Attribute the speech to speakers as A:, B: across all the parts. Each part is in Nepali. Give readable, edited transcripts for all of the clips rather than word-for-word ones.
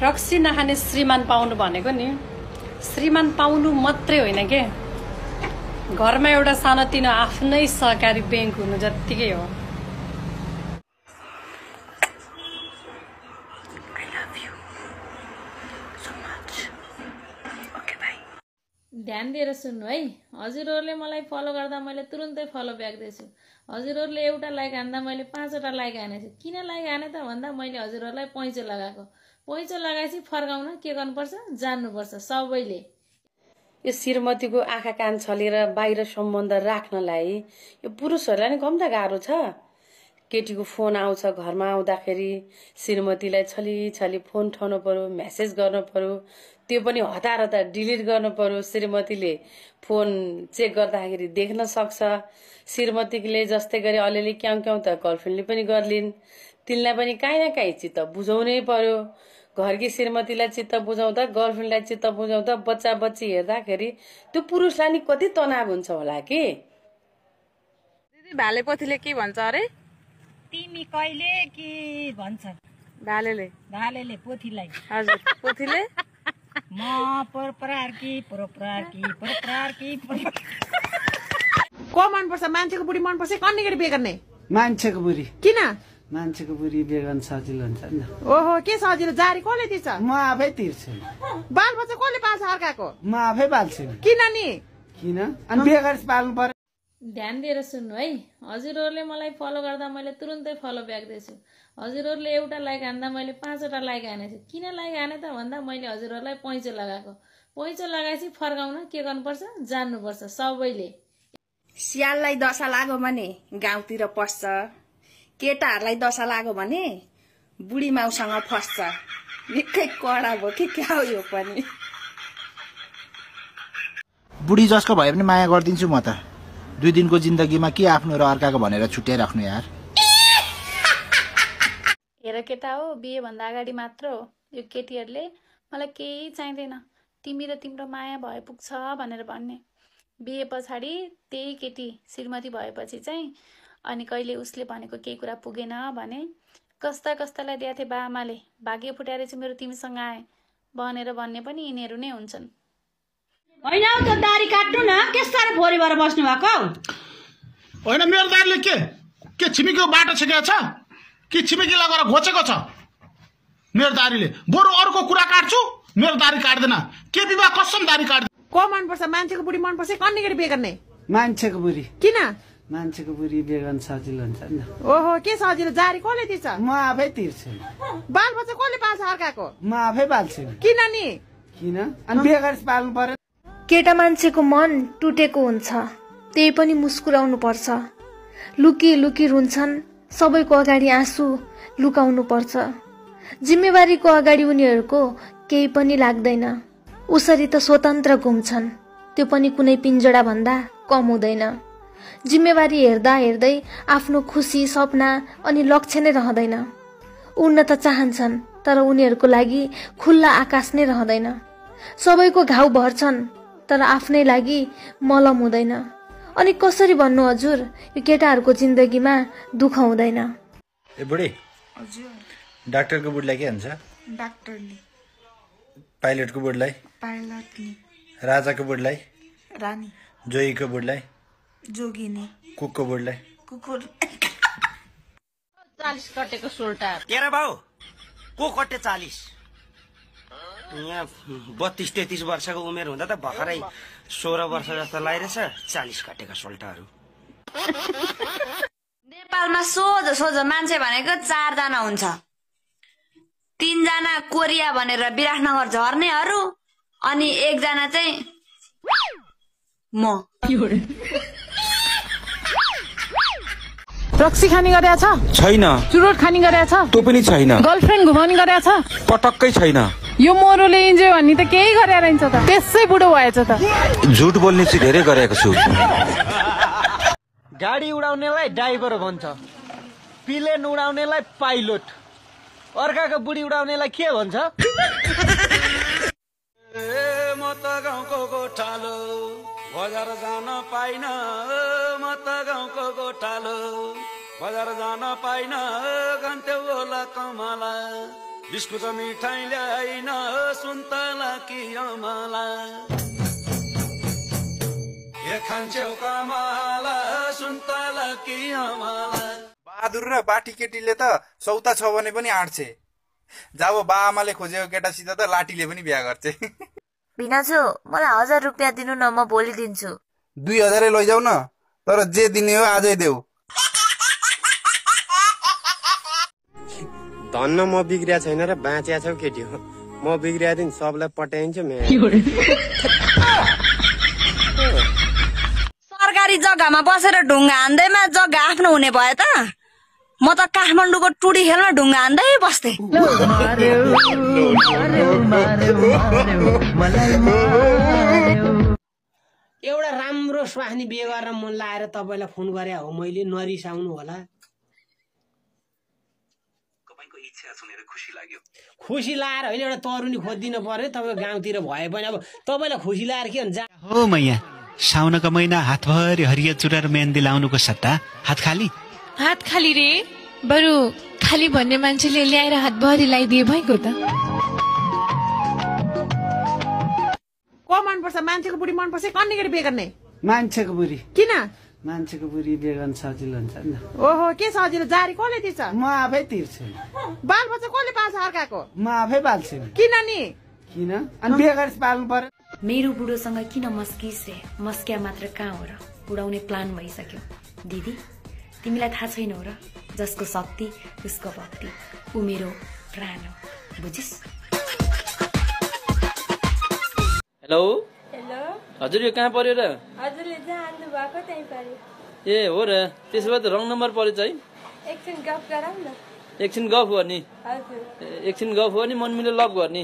A: रक्सी नखाने श्रीमान पाउनु भनेको नि श्रीमान पाउनु मात्रै होइन के घरमा एउटा सानोतिनो आफ्नै सहकारी बैंक हुनु जत्तिकै हो।
B: ध्यान दिएर सुन्नु है। हजुरहरूले मलाई फलो गर्दा मैले तुरुन्तै फलो ब्याक दिएछु। हजुरहरूले एउटा लाइक हान्दा मैले 5वटा लाइक हानेछु। किन लाइक हाने त भन्दा मैले हजुरहरूलाई पैँचो लगाएको। पैँचो लगाएपछि फर्काउन के गर्नुपर्छ जान्नुपर्छ सबैले।
A: यो श्रीमतीको आँखा कान छलेर बाहिर सम्बन्ध राख्नलाई यो पुरुषहरूलाई नि कम त गाह्रो छ। केटीको फोन आउँछ घरमा आउँदाखेरि श्रीमतीलाई छली छली फोन उठाउनु पर्यो, मेसेज गर्नु पर्यो, त्यो पनि हतार हतार डिलिट गर्नु पर्यो। श्रीमतीले फोन चेक गर्दाखेरि देख्न सक्छ। श्रीमतीले जस्तै गरी अलिअलि क्याउ क्याउ त गर्लफ्रेन्डले पनि गर्लिन्। तिनलाई पनि काहीँ न काहीँ चित्त बुझाउनै पर्यो। घरकी श्रीमतीलाई चित्त बुझाउँदा गर्लफ्रेन्डलाई चित्त बुझाउँदा बच्चा बच्ची हेर्दाखेरि त्यो पुरुषलाई नि कति तनाव हुन्छ होला कि।
B: दिदी भाले पोथीले के भन्छ अरे?
C: तिमी कहिले के भन्छ
B: भालेले?
C: भालेले पोथीलाई।
B: हजुर पोथीले
C: म परप्रार्की परप्रार्की परप्रार्की
D: को मन पर्छ? मान्छेको बुढी मन पर्छ कन्ने गरी बिहे गर्ने?
E: मान्छेको बुढी।
D: किन?
E: मान्छेको बुढी बिहे गर्न सजिलो हुन्छ नि त।
D: ओहो के सजिलो? जारी कसले दिन्छ?
E: म आफै तिर्छु।
D: बाल बच्चा कसले पाल्छ अर्काको?
E: म आफै पाल्छु।
D: किन नि?
E: किन? अनि बिहे गरेर पाल्नु पर्यो।
B: ध्यान दिएर सुन्नु है। हजुरहरूले मलाई फलो गर्दा मैले तुरुन्तै फलो ब्याक दिएछु। हजुरहरूले एउटा लाइक हान्दा मैले 5वटा लाइक हानेछु। किन लाइक हाने त भन्दा मैले हजुरहरूलाई पैँचो लगाएको। पैँचो लगाएपछि फर्काउन के गर्नुपर्छ जान्नुपर्छ सबैले।
F: स्याललाई दशा लाग्यो भने गाउँतिर पस्छ, केटाहरूलाई दशा लाग्यो भने बुढी माउसँग फस्छ। निकै कडा भयो कि क्या हो यो पनि।
G: बुढी जसको भए पनि माया गरिदिन्छु म त। 2 दिनको जिन्दगीमा के आफ्नो र अर्काको भनेर छुट्याइराख्नु यार।
B: हेर केटा हो, बिहे भन्दा अगाडि मात्र हो यो केटीहरूले मलाई केही चाहिँदैन, तिमी र तिम्रो माया भए पुग्छ भनेर भन्ने। बिहे पछाडि त्यही केटी श्रीमती भएपछि चाहिँ अनि कहिले उसले भनेको केही कुरा पुगेन भने कस्ता कस्तालाई दिएको थिए बाआमाले, भाग्य फुटाएर चाहिँ मेरो तिमीसँग आए भनेर भन्ने पनि यिनीहरू नै हुन्छन्।
C: होइन त दारी काट्नु न, के साह्रो फोरी भएर बस्नु भएको?
H: होइन मेरो दारीले के छिमेकीको बाटो छेकेको छ कि छिमेकीलाई गएर घोचेको छ? मेरो दारीले बरु अरूको कुरा काट्छु, मेरो दारी काट्दैन। के विवाह कसम दारी काट्दैन।
D: को मन पर्छ? मान्छेको बुढी मन पर्छ कन्ने गरी बिहे गर्ने?
E: मान्छेको बुढी।
D: किन?
E: मान्छेको बुढी बिहे गर्न सजिलो हुन्छ नि त।
D: ओहो के सजिलो? जारी कसले दिन्छ?
E: म आफै तिर्छु।
D: बाल बच्चा कसले पाल्छ अर्काको?
E: म आफै पाल्छु।
D: किन नि?
E: किन? अनि बिहे गरेर पाल्नु पर्यो।
I: केटा मान्छेको मन टुटेको हुन्छ, त्यही पनि मुस्कुराउनु पर्छ। लुकी लुकी रुन्छन्, सबैको अगाडि आँसु लुकाउनु पर्छ। जिम्मेवारीको अगाडि उनीहरूको केही पनि लाग्दैन। उसरी त स्वतन्त्र घुम्छन्, त्यो पनि कुनै पिञ्जडा भन्दा कम हुँदैन। जिम्मेवारी हेर्दा हेर्दै आफ्नो खुसी सपना अनि लक्ष्य नै रहँदैन। उड्न त चाहन्छन् तर उनीहरूको लागि खुल्ला आकाश नै रहँदैन। सबैको घाउ भर्छन् तर आफ्नै लागि मलम हुँदैन। अनि कसरी भन्नु हजुर, यो केटाहरूको जिन्दगीमा दुःख हुँदैन।
G: ए बुढी, डाक्टरको बुढीलाई के भन्छ?
I: डाक्टरले।
G: पाइलटको बुढीलाई?
I: पाइलटले।
G: राजाको बुढीलाई?
I: रानी।
G: जोगीको बुढीलाई?
I: जोगिनी।
G: कुकको बुढीलाई?
I: कुकुर।
C: 40 कटेको सोल्टा।
J: केरा भाउ को कटे 40? यहाँ 32-33 वर्षको उमेर हुँदा त भर्खरै 16 वर्ष जस्तो लागिरहेछ 40 कटेका सोल्टाहरू।
F: नेपालमा सोझो सोझो मान्छे भनेको 4 जना हुन्छ। 3 जना कोरिया भनेर विराटनगर झर्नेहरू अनि 1 जना चाहिँ म।
D: रक्सी खाने गरेछ?
K: छैन।
D: चुरोट खाने गरेछ?
K: त्यो पनि छैन।
D: गर्लफ्रेन्ड घुमाउने गरेछ?
K: पटक्कै छैन।
D: यो मोरोले इन्जोय भन्ने त केही गरे रहन्छ त, त्यसै बुढो भएछ त।
K: झुट बोल्ने चाहिँ धेरै गरेको छु।
L: गाडी उडाउनेलाई ड्राइभर भन्छ, प्लेन उडाउनेलाई पाइलट, अर्काको बुढी उडाउनेलाई के भन्छ?
J: म त गाउँको गोठालो बजार जान पाइन, म त गाउँको गोठालो बजार जान पाइन, गन्थ्यौ होला कमाला
M: बिस्कुट मिठाई ल्याइन सुन्तला कि अमला ए खान्छौ कमला सुन्तला कि अमला।
N: बहादुर र बाठी केटीले त सौता छ भने पनि आँट्छे। जब बा आमाले खोजेको केटासित त लाठीले पनि बिहा गर्छे।
O: भिनाजु मलाई 1000 रुपियाँ दिनु न, म भोलि दिन्छु।
N: 2000 लैजाऊ न, तर जे दिने हो आजै देऊ।
J: धन्न म बिग्रिया छैन र बाँचिया छौ केटी हो। म बिग्रिया दिन सबलाई पटाइन्छ।
F: सरकारी जग्गामा बसेर ढुङ्गा हान्दैमा जग्गा आफ्नो हुने भयो त? म त काठमाडौँको टुडी खेलमा ढुङ्गा हान्दै बस्थे।
P: एउटा राम्रो स्वास्नी बिहे गर्न मन लागेर तपाईलाई फोन गरे हो मैले, नरिसाउनु होला।
Q: तपाईको इच्छा सुनेर खुसी लाग्यो।
P: खुसी लागेर होइन, एउटा तरुनी खोजिदिनु पर्यो तपाईको गाउँतिर भए पनि। अब तपाईलाई खुसी लागेर के हुन्छ?
R: हो मैया, साउनको महिना हातभरि हरिया चुरा र मेहन्दी लाउनुको सट्टा हात खाली।
I: हात खाली रे, बरु खाली भन्ने मान्छेले ल्याएर हातभरि लगाइदिए भएको त।
C: को मन पर्छ? मान्छेको बुढी मन पर्छ कन्ने गरी बिहे गर्ने?
E: मान्छेको बुढी।
C: किन?
E: मान्छेको बुढी बिहे गर्न सजिलो हुन्छ नि त।
C: ओहो, के सजिलो? जारी कसले दिन्छ?
E: म आफै तिर्छु।
C: बाल बच्चा कसले पाल्छ अर्काको?
E: म आफै पाल्छु।
C: किन नि?
E: किन? अनि बिहे गरेर पाल्नु पर्यो।
S: मेरो बुढोसँग किन मस्किस रे? मस्किया मात्र कहाँ हो र? उडाउने प्लान भइसक्यो। दिदी तिमीलाई थाहा छैन हो र? जसको शक्ति उसको भक्ति, ऊ मेरो प्राण हो, बुझिस्?
T: हेलो
U: हेलो,
T: हजुर यो कहाँ पर्यो र?
U: हजुरले जहाँ हान्नु भएको त्यही पर्यो।
T: ए हो र, त्यसो भए त रङ नम्बर परेछ है।
U: एकछिन गफ गरौँ न।
T: एकछिन गफ गर्ने?
U: हजुर।
T: एकछिन गफ गर्ने, मन मिले लभ गर्ने।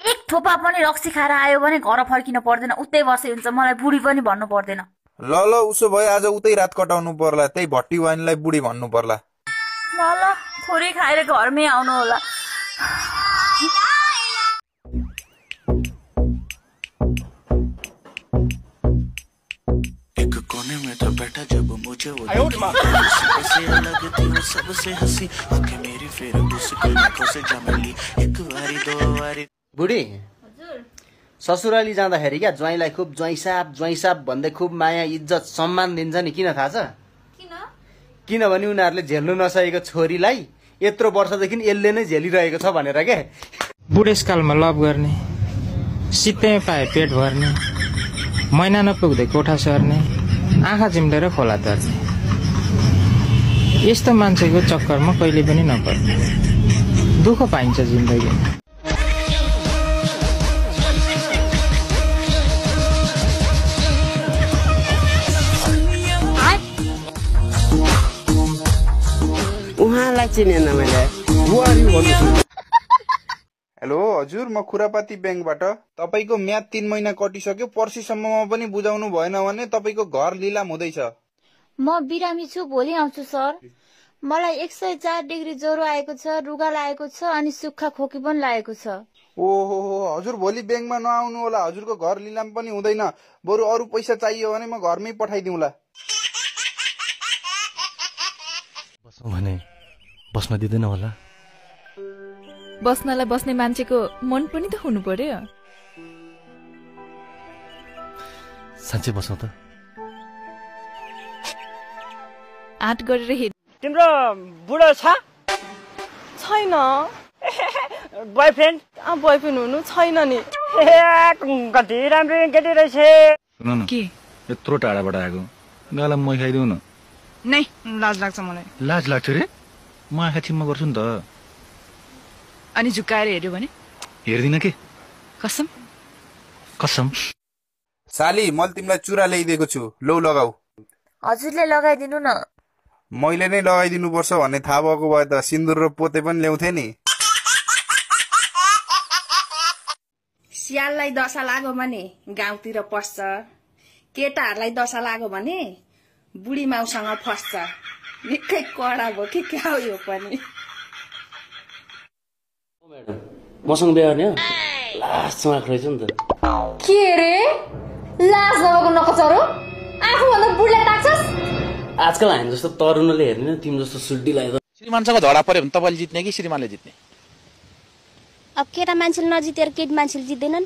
O: एक थोपा पनि रक्सी खाएर आयो भने घर फर्किन पर्दैन, उतै बसे हुन्छ। मलाई बुढी पनि भन्नु पर्दैन।
N: ल ल, उसो भए आज उतै रात कटाउनु पर्ला। त्यही भट्टी वाइनलाई बुढी भन्नु पर्ला।
O: ल ल, थोरै खाएर घरमै आउनु होला।
V: एक कोने में था बैठा जब मुझे वो सबसे अलग थी, वो सबसे हंसी आंखें मेरी फिर उसकी आंखों से जमेली। एक बारी दो बारी।
L: बुढी ससुराली जाँदाखेरि क्या ज्वाइँलाई खुब ज्वाइँसाप भन्दै खुब माया इज्जत सम्मान दिन्छ नि। किन थाहा छ? किनभने उनीहरूले झेल्नु नसकेको छोरीलाई यत्रो वर्षदेखि यसले नै झेलिरहेको छ भनेर के।
W: बुढेसकालमा लभ गर्ने, सित्तैमा पाए पेट भर्ने, महिना नपुग्दै कोठा सर्ने, आँखा चिम्लेर खोला तर्ने, यस्तो मान्छेको चक्करमा कहिले पनि नपर्ने। दुःख पाइन्छ जिन्दगीमा।
J: उहाँलाई चिनेन मैले।
N: हेलो हजुर, म खुरापाती ब्याङ्कबाट। तपाईँको म्याद 3 महिना कटिसक्यो। पर्सिसम्ममा पनि बुझाउनु भएन भने तपाईँको घर लिलाम हुँदैछ।
I: म बिरामी छु, भोलि आउँछु सर। मलाई 104 डिग्री ज्वरो आएको छ, रुगा लागेको छ अनि सुक्खा खोकी पनि लागेको छ।
N: ओहो, हजुर भोलि ब्याङ्कमा नआउनु होला। हजुरको घर लिलाम पनि हुँदैन। बरु अरू पैसा चाहियो भने म घरमै पठाइदिउँला।
X: बस्नु भने बस्न दिँदैन होला।
D: बस्नलाई बस्ने मान्छेको मन पनि त हुनु पर्यो।
X: साँच्चै बस्नु त?
D: आँट गरेर हेर।
L: तिम्रो बुढो छ?
C: छैन।
L: बोयफ्रेन्ड?
C: बोयफ्रेन्ड हुनु छैन नि।
L: कति राम्रो केटी रहेछ।
X: सुन न, के यत्रो टाढाबाट आएको, गाला मै खाइदिउ न।
C: नै लाज लाग्छ मलाई।
X: लाज लाग्छ रे? म आँखा चिम्मा गर्छु नि त।
C: अनि झुकाएर हेर्यो भने?
X: हेर्दिन के।
C: कसम?
X: कसम।
N: साली, मैले तिमीलाई चुरा ल्याइदिएको छु, लौ लगाऊ।
O: हजुरले लगाइदिनु न।
N: मैले नै लगाइदिनु पर्छ भन्ने थाहा भएको भए त सिन्दुर र पोते पनि ल्याउँथे नि।
Y: स्याललाई दशा लाग्यो भने गाउँतिर पस्छ, केटाहरूलाई दशा लाग्यो भने बुढी माउसँग फस्छ। निकै कडा भयो कि क्या हो यो पनि।
T: मसँग बिहे गर्ने हो? लास्ट समाक रहेछ नि त।
I: के रे? लाज नभएको नकचरो? आफूभन्दा बुढीलाई ताक्छस्?
T: आजकल हामी जस्तो तरुणले हेर्ने, तिमी जस्तो सुड्डी लाग्यो।
G: श्रीमानसँग झगडा पर्यो भने तपाईँले जित्ने कि श्रीमानले जित्ने?
A: अब केटा मान्छेले नजितेर केटी मान्छेले जित्दैनन्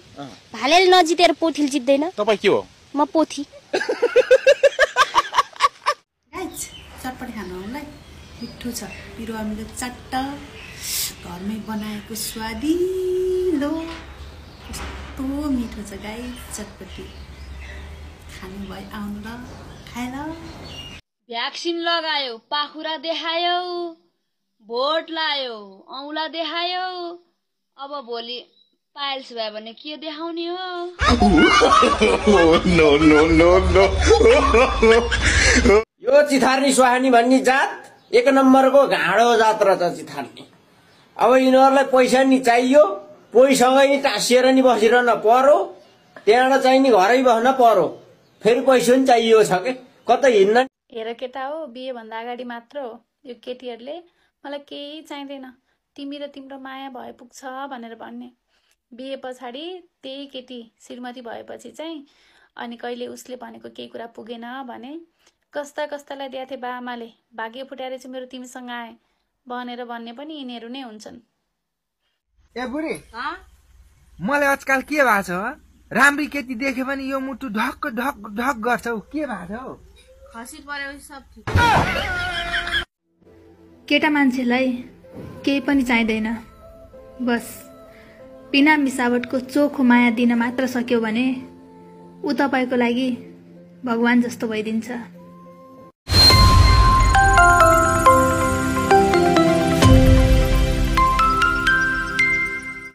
A: भालेले नजितेर पोथीले जित्दैन
B: तपाईँ के हो
A: म पोथी
H: चटपटी खानु होला मिठो छ पिरो अमिलो चट्ट घरमै बनाएको स्वादिलो कस्तो मिठो छ गाइस चटपटी खानु भयो आउनु ल खाएर
C: भ्याक्सिन लगायो पाखुरा देखायो भोट लायो औँला देखायो अब भोलि पाइल्स भयो भने के देखाउने हो
K: यो चिथार्नी सुहानी भन्ने जात एक नम्बरको घाँडो जात रहेछ चिथार्नी अब यिनीहरूलाई पैसा नि चाहियो पैसँगै नि टाँसिएर नि बसिरहन पर्यो त्यहाँबाट चाहिँ नि घरै बस्न पर्यो फेरि पैसा नि चाहियो छ के कतै हिँड्न
M: हेर केटा हो बिहे भन्दा अगाडि मात्र हो यो केटीहरूले मलाई केही चाहिँदैन तिमी र तिम्रो माया भए पुग्छ भनेर भन्ने बिहे पछाडि त्यही केटी श्रीमती भएपछि चाहिँ अनि कहिले उसले भनेको केही कुरा पुगेन भने कस्ता कस्तालाई दिएको थिए बाआमाले भाग्य फुटाएर चाहिँ मेरो तिमीसँग आए भनेर भन्ने पनि यिनीहरू नै हुन्छन्
Z: ए बुढी मलाई आजकल के भएको छ राम्री केटी देख्यो भने यो मुटु ढक ढक ढक गर्छ के भएको छ हौ
M: खसी परेपछि सब ठीक
I: केटा मान्छेलाई केही पनि चाहिँदैन बस बिना मिसावटको चोखो माया दिन मात्र सक्यो भने ऊ तपाईको लागि भगवान जस्तो भइदिन्छ